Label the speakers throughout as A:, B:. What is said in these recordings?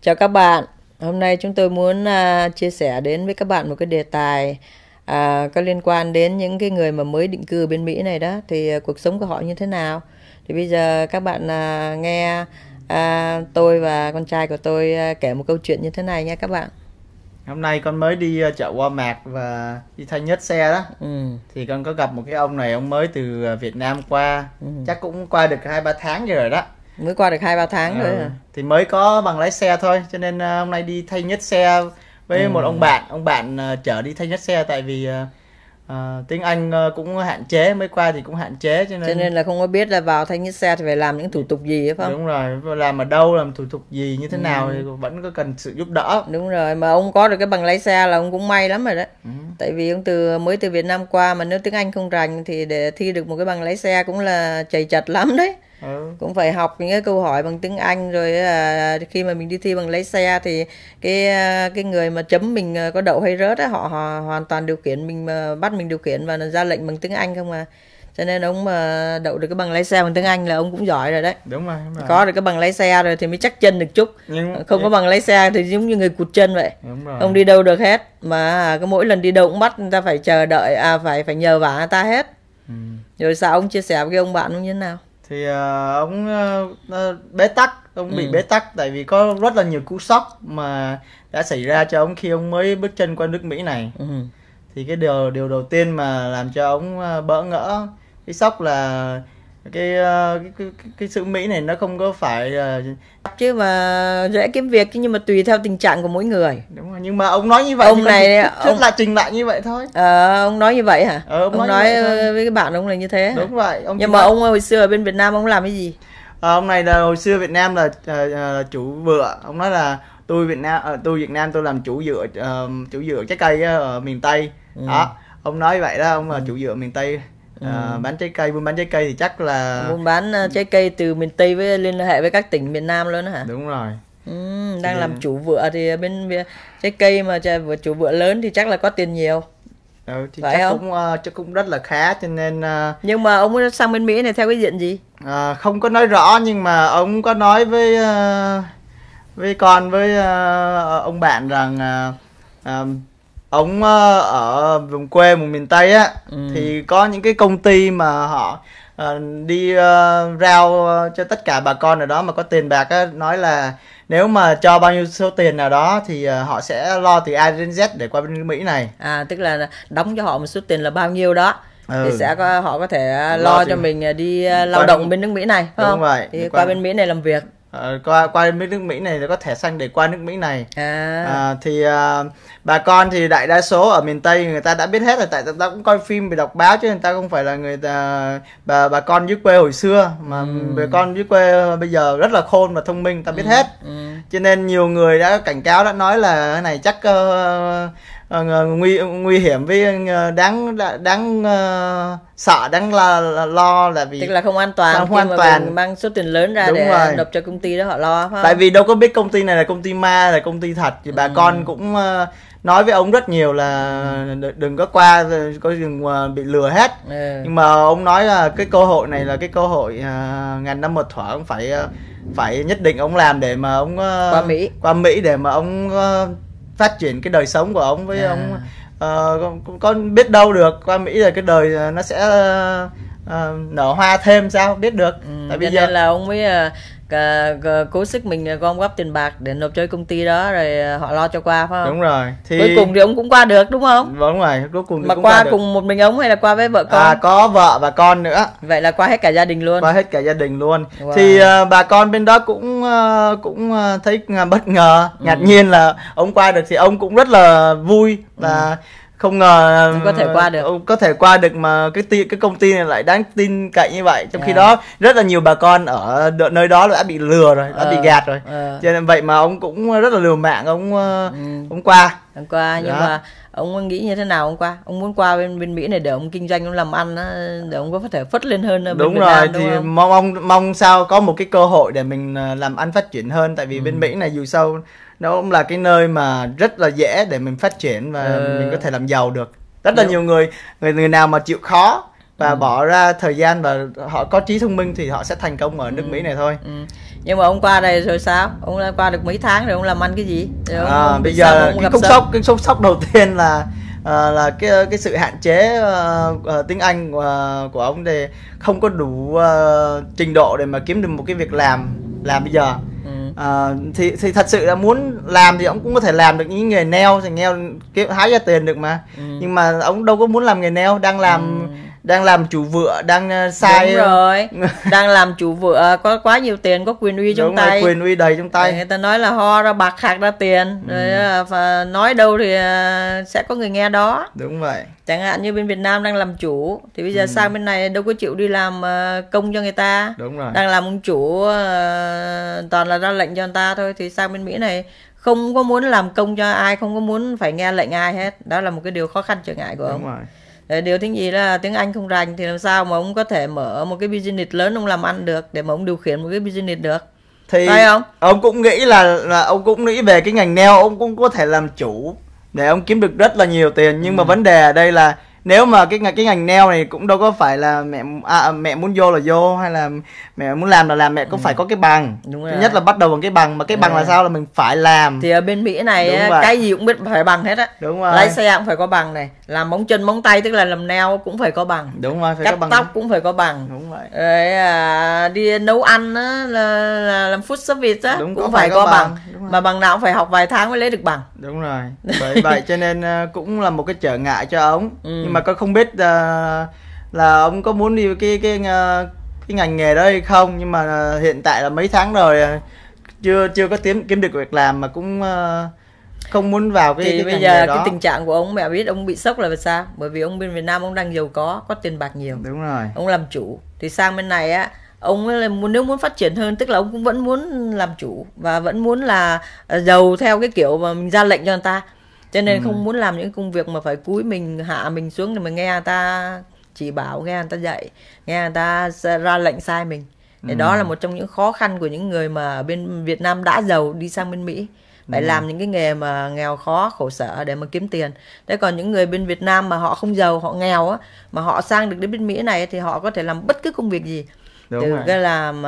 A: Chào các bạn, hôm nay chúng tôi muốn chia sẻ đến với các bạn một cái đề tài có liên quan đến những cái người mà mới định cư ở bên Mỹ này đó, thì cuộc sống của họ như thế nào. Thì bây giờ các bạn nghe tôi và con trai của tôi kể một câu chuyện như thế này nha các bạn.
B: Hôm nay con mới đi chợ Walmart và đi thay nhớt xe đó. Thì con có gặp một cái ông này, ông mới từ Việt Nam qua. Chắc cũng qua được 2-3 tháng rồi đó.
A: Mới qua được 2-3 tháng rồi hả?
B: Thì mới có bằng lái xe thôi, cho nên hôm nay đi thay nhớt xe với một ông bạn chở đi thay nhớt xe, tại vì tiếng Anh cũng hạn chế, mới qua thì cũng hạn chế, cho nên
A: là không có biết là vào thay nhớt xe thì phải làm những thủ tục gì phải không?
B: Đúng rồi, làm ở đâu, làm thủ tục gì như thế nào thì vẫn có cần sự giúp đỡ.
A: Đúng rồi, mà ông có được cái bằng lái xe là ông cũng may lắm rồi đấy. Tại vì ông mới từ Việt Nam qua, mà nếu tiếng Anh không rành thì để thi được một cái bằng lái xe cũng là chầy chật lắm đấy. Cũng phải học những cái câu hỏi bằng tiếng Anh, rồi khi mà mình đi thi bằng lái xe thì cái người mà chấm mình có đậu hay rớt á, họ hoàn toàn điều khiển mình, bắt mình điều khiển và ra lệnh bằng tiếng Anh không à. Cho nên ông mà đậu được cái bằng lái xe bằng tiếng Anh là ông cũng giỏi rồi đấy.
B: Đúng rồi.
A: Có được cái bằng lái xe rồi thì mới chắc chân được chút. Không có bằng lái xe thì giống như người cụt chân vậy. Ông đi đâu được hết. Mà cái mỗi lần đi đâu cũng bắt người ta phải chờ đợi, phải nhờ vả người ta hết. Rồi sao ông chia sẻ với ông bạn ông như thế nào?
B: Thì ông bế tắc, ông bị bế tắc tại vì có rất là nhiều cú sốc mà đã xảy ra cho ông khi ông mới bước chân qua nước Mỹ này. Thì cái điều đầu tiên mà làm cho ông bỡ ngỡ, cái sốc là cái sự Mỹ này nó không có phải
A: chứ mà dễ kiếm việc, nhưng mà tùy theo tình trạng của mỗi người.
B: Đúng rồi, nhưng mà ông nói như vậy,
A: ông này
B: ông lại trình lại như vậy thôi.
A: Ông nói như vậy hả? Ông nói với cái bạn ông là như thế hả?
B: Đúng vậy.
A: Nhưng mà ông hồi xưa ở bên Việt Nam ông làm cái gì?
B: Ông này là hồi xưa Việt Nam là chủ vựa. Ông nói là tôi Việt Nam tôi làm chủ vựa trái cây ở miền Tây. Đó, ông nói vậy đó, ông là chủ vựa miền Tây. Bán trái cây, buôn bán trái cây thì chắc là
A: buôn bán trái cây từ miền Tây với liên hệ với các tỉnh miền Nam luôn hả?
B: Đúng rồi.
A: Đang làm chủ vựa thì bên trái cây mà chủ vựa lớn thì chắc là có tiền nhiều.
B: Thì chắc cũng rất là khá, cho nên
A: nhưng mà ông sang bên Mỹ này theo cái diện gì?
B: Không có nói rõ, nhưng mà ông có nói với ông bạn rằng ông ở vùng quê, vùng miền Tây á, thì có những cái công ty mà họ đi rao cho tất cả bà con ở đó mà có tiền bạc á, nói là nếu mà cho bao nhiêu số tiền nào đó thì họ sẽ lo từ A đến Z để qua bên nước Mỹ này.
A: Tức là đóng cho họ một số tiền là bao nhiêu đó thì họ có thể lo cho mình đi lao động bên nước Mỹ này, phải không?
B: Đúng vậy.
A: Thì qua bên Mỹ này làm việc.
B: Qua bên nước Mỹ này có thẻ xanh để qua nước Mỹ này. Thì bà con thì đại đa số ở miền Tây người ta đã biết hết rồi, tại người ta cũng coi phim và đọc báo, chứ người ta không phải là người ta bà con dưới quê hồi xưa, mà bà con dưới quê bây giờ rất là khôn và thông minh, người ta biết hết. Cho nên nhiều người đã cảnh cáo, đã nói là cái này chắc nguy hiểm, với đáng sợ, đáng lo, là vì
A: tức là không an toàn,
B: không an toàn,
A: mình mang số tiền lớn ra. Đúng để rồi. Nộp cho công ty đó họ lo, phải không?
B: Tại vì đâu có biết công ty này là công ty ma, là công ty thật. Thì bà con cũng nói với ông rất nhiều là đừng có qua, đừng bị lừa hết. Nhưng mà ông nói là cái cơ hội này là cái cơ hội ngàn năm một thuở, ông phải nhất định ông làm để mà ông qua Mỹ để mà ông phát triển cái đời sống của ông. Với ông có biết đâu được, qua Mỹ rồi cái đời nó sẽ nở hoa thêm, sao biết được.
A: Tại bây giờ là ông mới cố sức mình gom góp tiền bạc để nộp cho công ty đó, rồi họ lo cho qua, phải không?
B: Đúng rồi. Thì
A: cuối cùng thì ông cũng qua được, đúng không?
B: Đúng rồi, cuối cùng thì
A: mà
B: cũng
A: qua cùng một mình ông hay là qua với vợ con?
B: Có vợ và con nữa.
A: Vậy là qua hết cả gia đình luôn.
B: Qua hết cả gia đình luôn. Thì bà con bên đó cũng thấy bất ngờ, ngạc nhiên là ông qua được, thì ông cũng rất là vui, là không ngờ
A: ông
B: có thể qua được mà cái công ty này lại đáng tin cậy như vậy. Trong khi đó rất là nhiều bà con ở nơi đó đã bị lừa rồi, đã bị gạt rồi. Cho nên vậy mà ông cũng rất là liều mạng, ông qua.
A: Nhưng mà ông nghĩ như thế nào ông qua? Ông muốn qua bên Mỹ này để ông kinh doanh, ông làm ăn á, để ông có thể phất lên hơn bên
B: đúng
A: Việt
B: rồi
A: Nam,
B: thì mong sao có một cái cơ hội để mình làm ăn phát triển hơn. Tại vì bên Mỹ này dù sao nó cũng là cái nơi mà rất là dễ để mình phát triển và mình có thể làm giàu được. Rất là nhiều người nào mà chịu khó và bỏ ra thời gian và họ có trí thông minh thì họ sẽ thành công ở nước Mỹ này thôi.
A: Nhưng mà ông qua đây rồi sao? Ông đã qua được mấy tháng rồi, ông làm ăn cái gì?
B: Ông bây giờ cái cú sốc đầu tiên là cái sự hạn chế tiếng Anh của ông thì không có đủ trình độ để mà kiếm được một cái việc làm bây giờ. Thì thật sự là muốn làm thì ông cũng có thể làm được những nghề nail, thì nail hái ra tiền được mà. Nhưng mà ông đâu có muốn làm nghề nail, đang làm chủ vựa, đang sai.
A: Đúng rồi. Đang làm chủ vựa có quá nhiều tiền, có quyền uy trong tay.
B: Quyền uy đầy trong tay.
A: Người ta nói là ho ra bạc khạc ra tiền. Rồi và nói đâu thì sẽ có người nghe đó.
B: Đúng vậy.
A: Chẳng hạn như bên Việt Nam đang làm chủ thì bây giờ sang bên này đâu có chịu đi làm công cho người ta.
B: Đúng rồi.
A: Đang làm ông chủ toàn là ra lệnh cho người ta thôi, thì sang bên Mỹ này không có muốn làm công cho ai, không có muốn phải nghe lệnh ai hết. Đó là một cái điều khó khăn trở ngại của ông.
B: Đúng rồi.
A: Điều thứ gì là tiếng Anh không rành thì làm sao mà ông có thể mở một cái business lớn, ông làm ăn được, để mà ông điều khiển một cái business được.
B: Thì
A: phải không?
B: Ông cũng nghĩ là ông cũng nghĩ về cái ngành nail, ông cũng có thể làm chủ để ông kiếm được rất là nhiều tiền. Nhưng mà vấn đề ở đây là nếu mà cái ngành nail này cũng đâu có phải là mẹ muốn vô là vô, hay là mẹ muốn làm là làm, mẹ cũng phải có cái bằng. Đúng. Thứ nhất là bắt đầu bằng cái bằng, mà cái bằng là sao, là mình phải làm.
A: Thì ở bên Mỹ này cái gì cũng biết phải bằng hết á.
B: Đúng rồi.
A: Lái xe cũng phải có bằng này, làm móng chân móng tay tức là làm nail cũng phải có bằng.
B: Đúng rồi, phải
A: cắt
B: có bằng.
A: tóc cũng phải có bằng.
B: Đúng vậy.
A: Rồi đi nấu ăn á, là làm food service á, cũng phải có bằng. Mà bằng nào cũng phải học vài tháng mới lấy được bằng.
B: Đúng rồi. Bởi vậy cho nên cũng là một cái trở ngại cho ông. Nhưng mà con không biết là ông có muốn đi cái ngành nghề đó hay không. Nhưng mà hiện tại là mấy tháng rồi chưa có kiếm được việc làm, mà cũng không muốn vào cái
A: bây giờ cái tình trạng của ông, mẹ biết ông bị sốc là vì sao? Bởi vì ông bên Việt Nam ông đang giàu có tiền bạc nhiều.
B: Đúng rồi.
A: Ông làm chủ, thì sang bên này á, ông nếu muốn phát triển hơn, tức là ông cũng vẫn muốn làm chủ và vẫn muốn là giàu theo cái kiểu mà mình ra lệnh cho người ta. Cho nên không muốn làm những công việc mà phải cúi mình hạ mình xuống để mà nghe người ta chỉ bảo, nghe người ta dạy, nghe người ta ra lệnh sai mình. Thì đó là một trong những khó khăn của những người mà bên Việt Nam đã giàu đi sang bên Mỹ. Phải làm những cái nghề mà nghèo khó, khổ sở để mà kiếm tiền. Thế còn những người bên Việt Nam mà họ không giàu, họ nghèo á, mà họ sang được đến bên Mỹ này thì họ có thể làm bất cứ công việc gì. Từ cái làm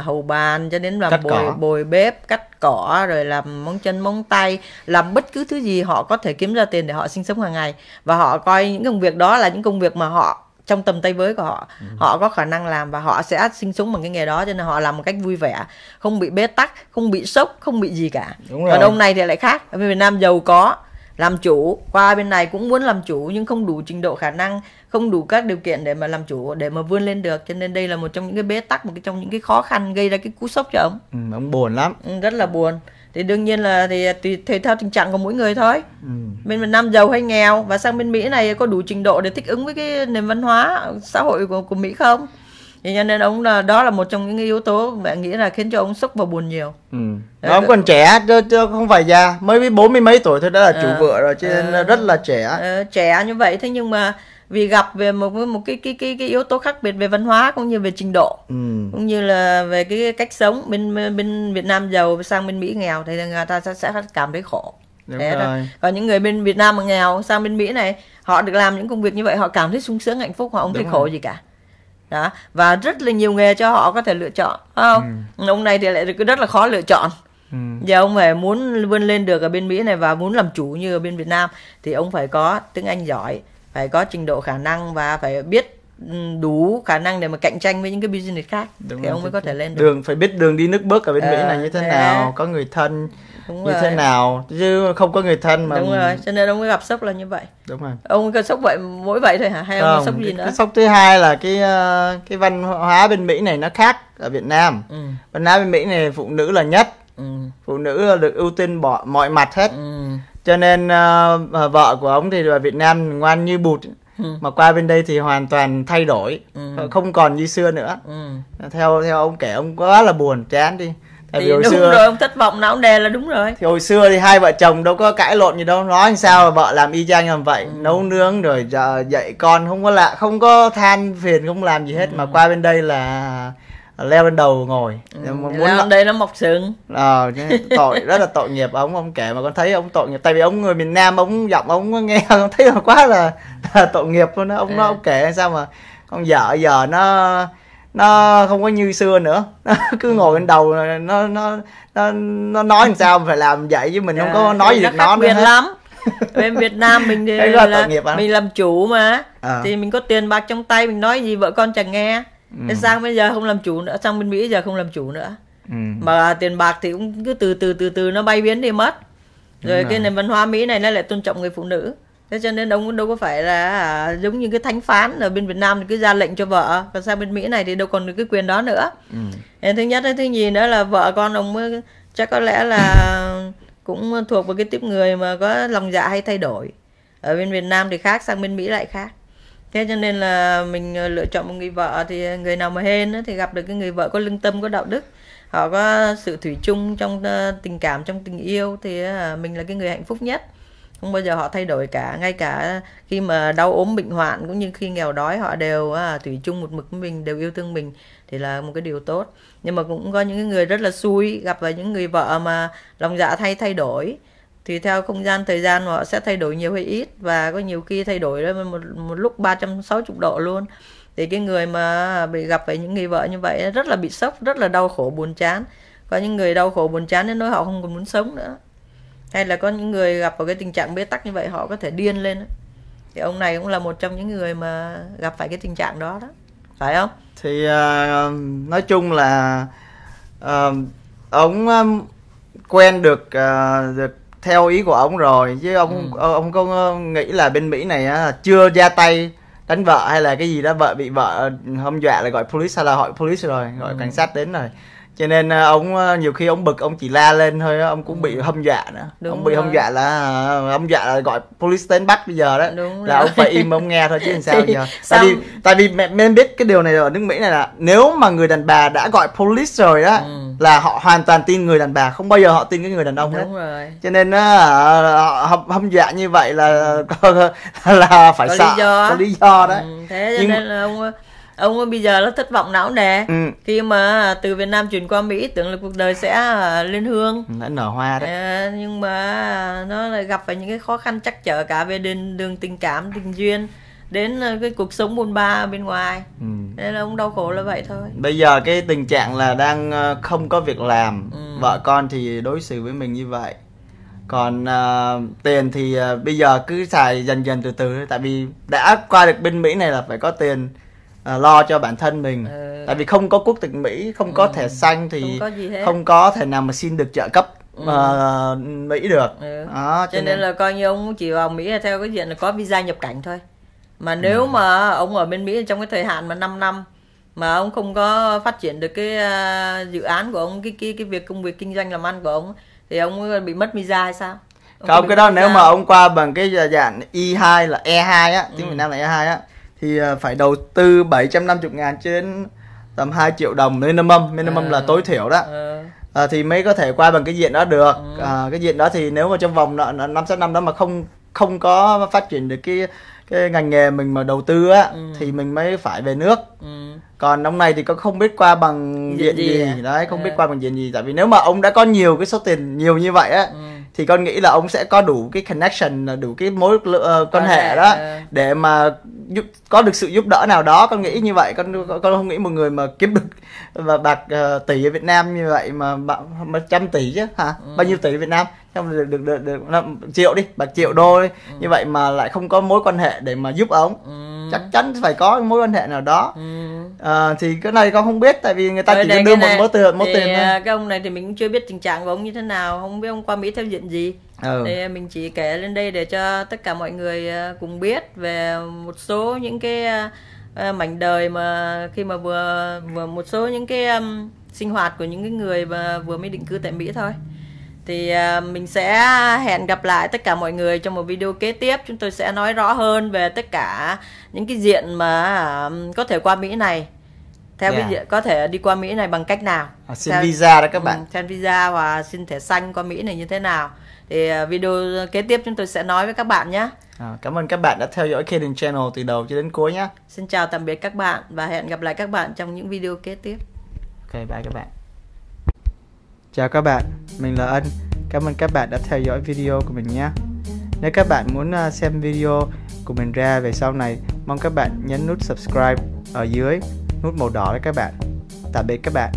A: hầu bàn cho đến làm bồi bếp, cắt cỏ, rồi làm móng chân móng tay, làm bất cứ thứ gì họ có thể kiếm ra tiền để họ sinh sống hàng ngày. Và họ coi những công việc đó là những công việc mà họ trong tầm tay với của họ, họ có khả năng làm, và họ sẽ sinh sống bằng cái nghề đó, cho nên họ làm một cách vui vẻ, không bị bế tắc, không bị sốc, không bị gì cả. Còn ông này thì lại khác. Ở Việt Nam giàu có, làm chủ, qua bên này cũng muốn làm chủ nhưng không đủ trình độ khả năng, không đủ các điều kiện để mà làm chủ, để mà vươn lên được. Cho nên đây là một trong những cái bế tắc, một trong những cái khó khăn gây ra cái cú sốc cho ông.
B: Ông buồn lắm.
A: Rất là buồn. Thì đương nhiên là tùy theo tình trạng của mỗi người thôi. Bên Việt Nam giàu hay nghèo, và sang bên Mỹ này có đủ trình độ để thích ứng với cái nền văn hóa xã hội của Mỹ không? Thì cho nên ông đó là một trong những yếu tố mẹ nghĩ là khiến cho ông sốc và buồn nhiều.
B: Ông còn trẻ, không phải già, mới biết 40 mấy tuổi thôi đã là chủ vợ rồi, cho nên rất là trẻ.
A: Trẻ như vậy, thế nhưng mà vì gặp về một cái yếu tố khác biệt về văn hóa cũng như về trình độ, cũng như là về cái cách sống. Bên Việt Nam giàu sang bên Mỹ nghèo thì người ta sẽ cảm thấy khổ. Còn những người bên Việt Nam mà nghèo sang bên Mỹ này, họ được làm những công việc như vậy, họ cảm thấy sung sướng hạnh phúc, họ không thấy khổ gì cả. Đó, và rất là nhiều nghề cho họ có thể lựa chọn, không? Ông này thì lại rất là khó lựa chọn. Giờ ông phải muốn vươn lên được ở bên Mỹ này và muốn làm chủ như ở bên Việt Nam thì ông phải có tiếng Anh giỏi, phải có trình độ khả năng và phải biết đủ khả năng để mà cạnh tranh với những cái business khác. Thì ông mới có thể lên được.
B: Phải biết đường đi nước bước ở bên Mỹ này như thế nào, có người thân như thế nào, chứ không có người thân mà.
A: Đúng rồi, cho nên ông mới gặp sốc là như vậy.
B: Đúng rồi.
A: Ông có sốc vậy mỗi vậy thôi hả, hay ông có sốc gì nữa?
B: Cái sốc thứ hai là cái văn hóa bên Mỹ này nó khác ở Việt Nam. Văn hóa bên Mỹ này phụ nữ là nhất. Phụ nữ là được ưu tiên mọi mặt hết. Cho nên vợ của ông thì ở Việt Nam ngoan như bụt, mà qua bên đây thì hoàn toàn thay đổi, không còn như xưa nữa. Theo ông kể, ông quá là buồn chán đi. Tại
A: vì hồi đúng xưa, rồi, ông thất vọng não nề là đúng rồi.
B: Thì hồi xưa thì hai vợ chồng đâu có cãi lộn gì đâu, nói sao mà vợ làm y chang làm vậy, nấu nướng rồi dạy con, không có than phiền, không làm gì hết. Mà qua bên đây là leo lên đầu ngồi,
A: muốn leo đây nó mọc sừng.
B: Tội, rất là tội nghiệp ông kể mà con thấy ông tội nghiệp. Tại vì ông người miền Nam, ông giọng ông nghe con thấy là quá là tội nghiệp luôn đó. Ông kể sao mà con vợ giờ nó không có như xưa nữa. Nó cứ ngồi lên đầu, nó nói làm sao phải làm vậy chứ mình không có nói gì được nó nữa
A: lắm. Bên Việt Nam mình thì là mình làm chủ mà, thì mình có tiền bạc trong tay, mình nói gì vợ con chẳng nghe. Thế sang bây giờ không làm chủ nữa, sang bên Mỹ giờ không làm chủ nữa. Mà tiền bạc thì cũng cứ từ nó bay biến đi mất. Rồi cái nền văn hóa Mỹ này nó lại tôn trọng người phụ nữ. Thế cho nên ông đâu có phải là giống như cái thánh phán ở bên Việt Nam thì cứ ra lệnh cho vợ, còn sang bên Mỹ này thì đâu còn được cái quyền đó nữa. Thứ nhất, thứ nhì nữa là vợ con ông mới chắc có lẽ là cũng thuộc vào cái tiếp người mà có lòng dạ hay thay đổi. Ở bên Việt Nam thì khác, sang bên Mỹ lại khác. Thế cho nên là mình lựa chọn một người vợ thì người nào mà hên thì gặp được cái người vợ có lương tâm, có đạo đức, họ có sự thủy chung trong tình cảm, trong tình yêu thì mình là cái người hạnh phúc nhất. Không bao giờ họ thay đổi cả, ngay cả khi mà đau ốm bệnh hoạn cũng như khi nghèo đói họ đều thủy chung một mực với mình, đều yêu thương mình, thì là một cái điều tốt. Nhưng mà cũng có những người rất là xui, gặp vào những người vợ mà lòng dạ thay đổi, thì theo không gian thời gian họ sẽ thay đổi nhiều hay ít, và có nhiều khi thay đổi đó một lúc 360 độ luôn. Thì cái người mà bị gặp phải những người vợ như vậy rất là bị sốc, rất là đau khổ buồn chán. Có những người đau khổ buồn chán đến nỗi họ không còn muốn sống nữa. Hay là có những người gặp vào cái tình trạng bế tắc như vậy họ có thể điên lên. Thì ông này cũng là một trong những người mà gặp phải cái tình trạng đó đó, phải không?
B: Thì nói chung là ông quen được theo ý của ông rồi, chứ ông có nghĩ là bên Mỹ này chưa ra tay đánh vợ hay là cái gì đó, vợ bị vợ hâm dọa là gọi police hay là hỏi police rồi, gọi cảnh sát đến rồi. Cho nên ông nhiều khi ông bực ông chỉ la lên thôi, ông cũng bị hâm dọa nữa. Đúng ông bị hâm dọa là gọi police đến bắt bây giờ đó. Đúng là rồi. Ông phải im ông nghe thôi chứ làm sao giờ. Tại vì mẹ biết cái điều này ở nước Mỹ này là nếu mà người đàn bà đã gọi police rồi đó là họ hoàn toàn tin người đàn bà, không bao giờ họ tin cái người đàn ông hết.
A: Đúng rồi.
B: Cho nên họ hâm dọa như vậy là phải
A: có
B: sợ, có lý do đó.
A: Thế cho nên là ông bây giờ nó thất vọng não nề khi mà từ Việt Nam chuyển qua Mỹ, tưởng là cuộc đời sẽ lên hương,
B: đã nở hoa đấy.
A: Nhưng mà nó lại gặp phải những cái khó khăn trắc trở cả về đường tình cảm, tình duyên, đến cái cuộc sống bôn ba bên ngoài. Nên là ông đau khổ là vậy thôi.
B: Bây giờ cái tình trạng là đang không có việc làm, vợ con thì đối xử với mình như vậy. Còn tiền thì bây giờ cứ xài dần từ từ, tại vì đã qua được bên Mỹ này là phải có tiền lo cho bản thân mình. Tại vì không có quốc tịch Mỹ, không có thẻ xanh thì không có thể nào mà xin được trợ cấp Mỹ được. Đó,
A: cho nên là coi như ông chỉ vào Mỹ là theo cái diện là có visa nhập cảnh thôi. Mà nếu mà ông ở bên Mỹ trong cái thời hạn mà 5 năm mà ông không có phát triển được cái dự án của ông, cái việc công việc kinh doanh làm ăn của ông, thì ông bị mất visa hay sao?
B: Không, cái đó nếu mà ông qua bằng cái dạng E2 là E2 á, tiếng Việt Nam là E2 á, thì phải đầu tư 750.000 đến tầm 2 triệu đồng minimum là tối thiểu đó. Thì mới có thể qua bằng cái diện đó được. Cái diện đó thì nếu mà trong vòng 5-6 năm đó mà không có phát triển được cái ngành nghề mình mà đầu tư á, thì mình mới phải về nước. Còn ông này thì có không biết qua bằng diện gì đấy, không biết qua bằng diện gì. Tại vì nếu mà ông đã có nhiều cái số tiền nhiều như vậy á, thì con nghĩ là ông sẽ có đủ cái connection, đủ cái mối quan hệ đó để mà có được sự giúp đỡ nào đó. Con nghĩ như vậy, con không nghĩ một người mà kiếm được bạc tỷ ở Việt Nam như vậy mà 100 tỷ chứ hả? Bao nhiêu tỷ Việt Nam? Được triệu đi, bạc triệu đô đi. Như vậy mà lại không có mối quan hệ để mà giúp ông. Chắc chắn phải có mối quan hệ nào đó. Thì cái này con không biết, tại vì người ta chỉ đưa một mối tiền thôi.
A: Cái ông này thì mình cũng chưa biết tình trạng của ông như thế nào, không biết ông qua Mỹ theo diện gì. Thì mình chỉ kể lên đây để cho tất cả mọi người cùng biết về một số những cái mảnh đời mà khi mà vừa một số những cái sinh hoạt của những cái người mà vừa mới định cư tại Mỹ thôi. Thì mình sẽ hẹn gặp lại tất cả mọi người trong một video kế tiếp. Chúng tôi sẽ nói rõ hơn về tất cả những cái diện mà có thể qua Mỹ này. Theo cái diện có thể đi qua Mỹ này bằng cách nào.
B: Xin visa đó các bạn.
A: Xin visa và xin thẻ xanh qua Mỹ này như thế nào. Thì video kế tiếp chúng tôi sẽ nói với các bạn nhé.
B: Cảm ơn các bạn đã theo dõi Kaden Channel từ đầu cho đến cuối nhé.
A: Xin chào tạm biệt các bạn và hẹn gặp lại các bạn trong những video kế tiếp.
B: Ok, bye các bạn. Chào các bạn, mình là Ân. Cảm ơn các bạn đã theo dõi video của mình nhé. Nếu các bạn muốn xem video của mình ra về sau này, mong các bạn nhấn nút subscribe ở dưới nút màu đỏ đấy các bạn. Tạm biệt các bạn.